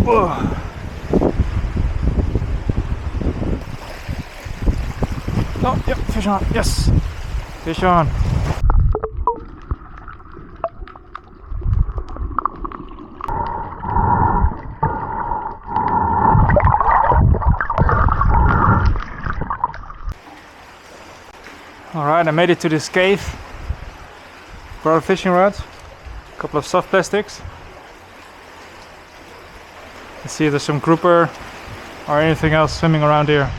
Whoa. Oh, yep, fish on. Yes, fish on. Alright, I made it to this cave. Brought a fishing rod, a couple of soft plastics. Let's see if there's some grouper or anything else swimming around here.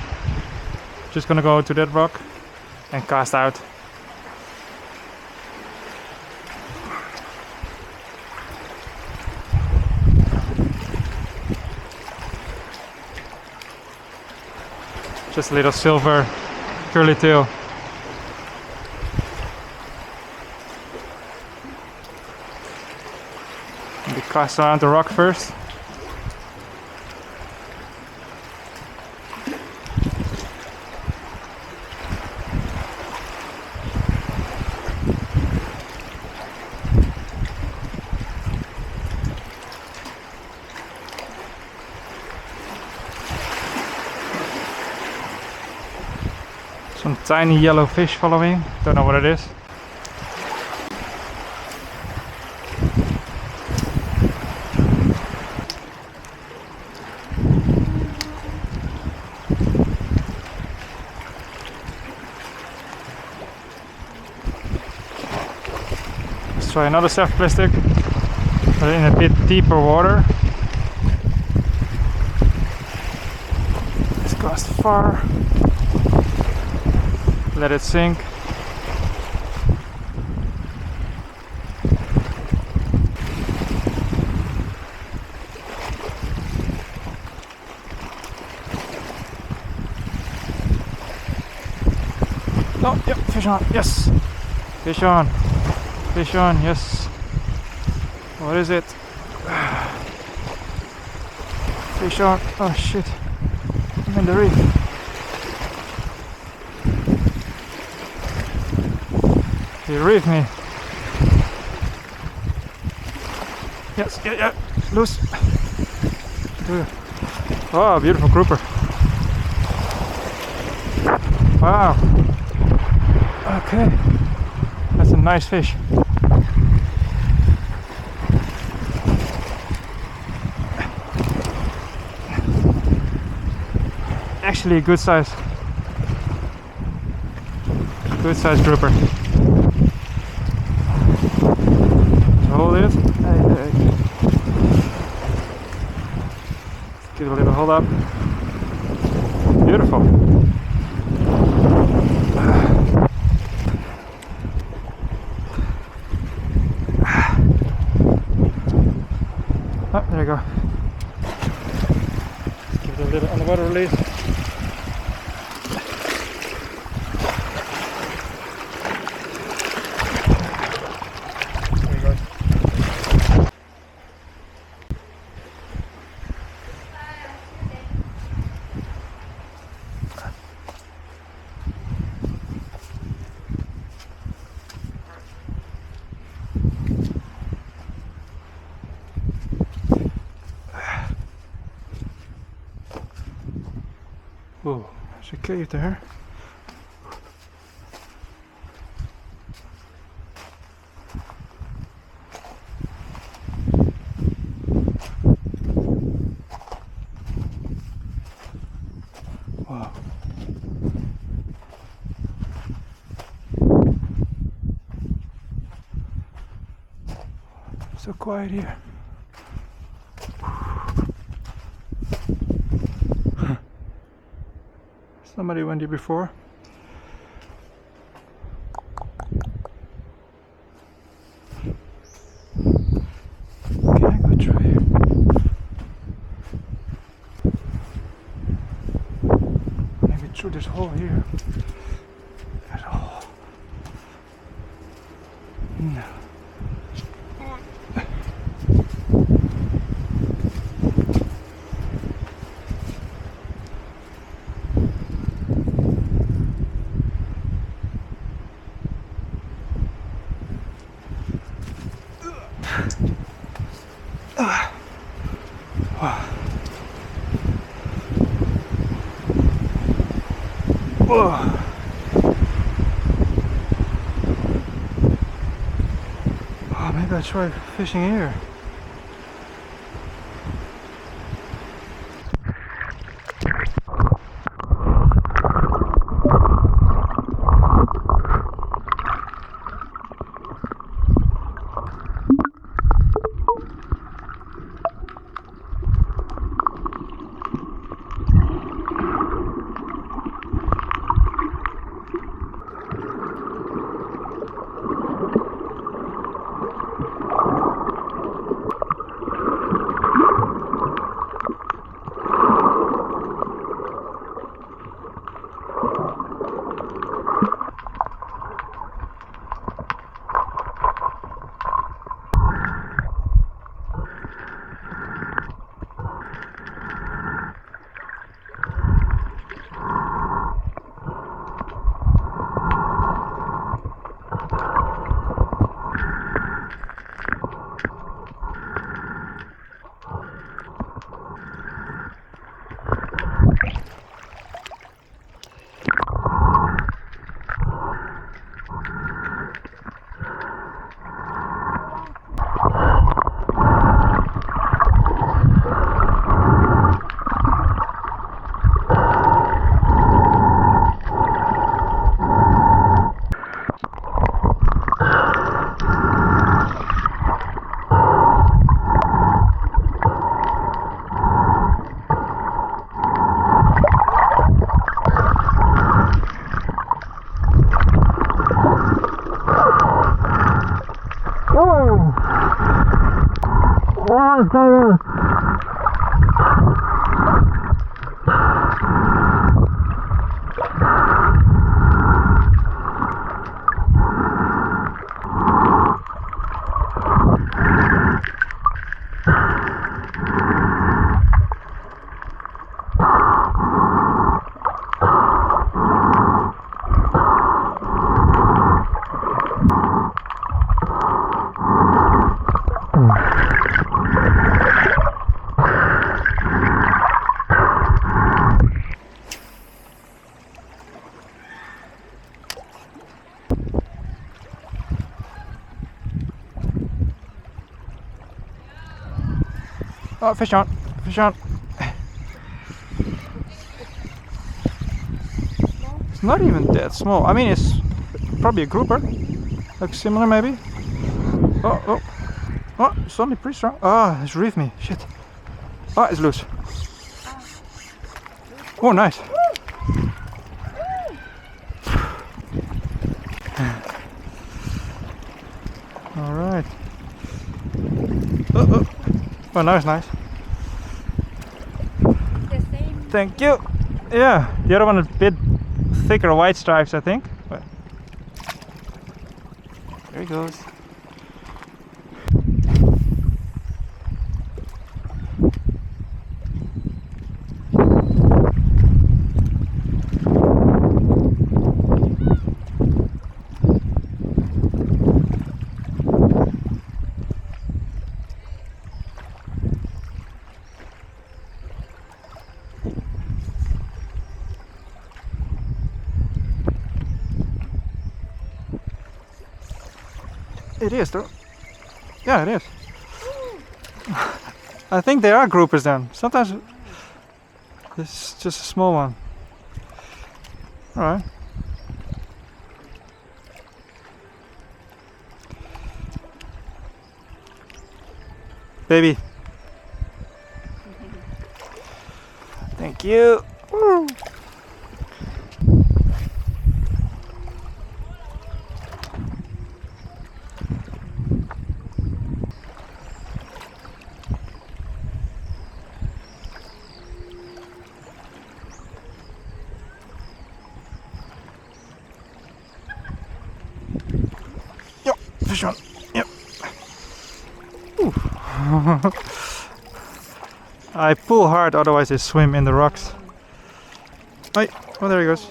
Just gonna go to that rock and cast out. Just a little silver curly tail. Maybe cast around the rock first. Some tiny yellow fish following, don't know what it is. Let's try another soft plastic, but in a bit deeper water. Let's cast far. Let it sink. Oh, yep, fish on. Yes, fish on. Fish on. Yes. What is it? Fish on. Oh shit! I'm in the reef. He reefed me. Yes, yeah, loose. Oh, beautiful grouper. Wow. Okay, that's a nice fish. Actually, a good size grouper. Hold it. Hey. Give it a little hold up. Beautiful. Oh, there you go. Give it a little underwater release. Whoa, there's a cave there. Wow. So quiet here. Somebody went here before. Can I go through here? Maybe through this hole here. That hole. No. Wow. Whoa. Oh, maybe I try fishing here. Oh, fish on, fish on. It's not even that small. I mean, it's probably a grouper, like similar maybe. Oh, oh, oh! It's only pretty strong. Ah, it's reefed me. Shit. Ah, it's loose. Oh, nice. All right. Oh, oh. Oh, nice, nice. The same. Thank you. Yeah, the other one is a bit thicker white stripes, I think. But there he goes. It is though. Yeah, it is. I think they are groupers then. Sometimes it's just a small one. Alright. Baby. Thank you. Woo. Fish on. Yep. I pull hard, otherwise they swim in the rocks. Hey, oh, there he goes.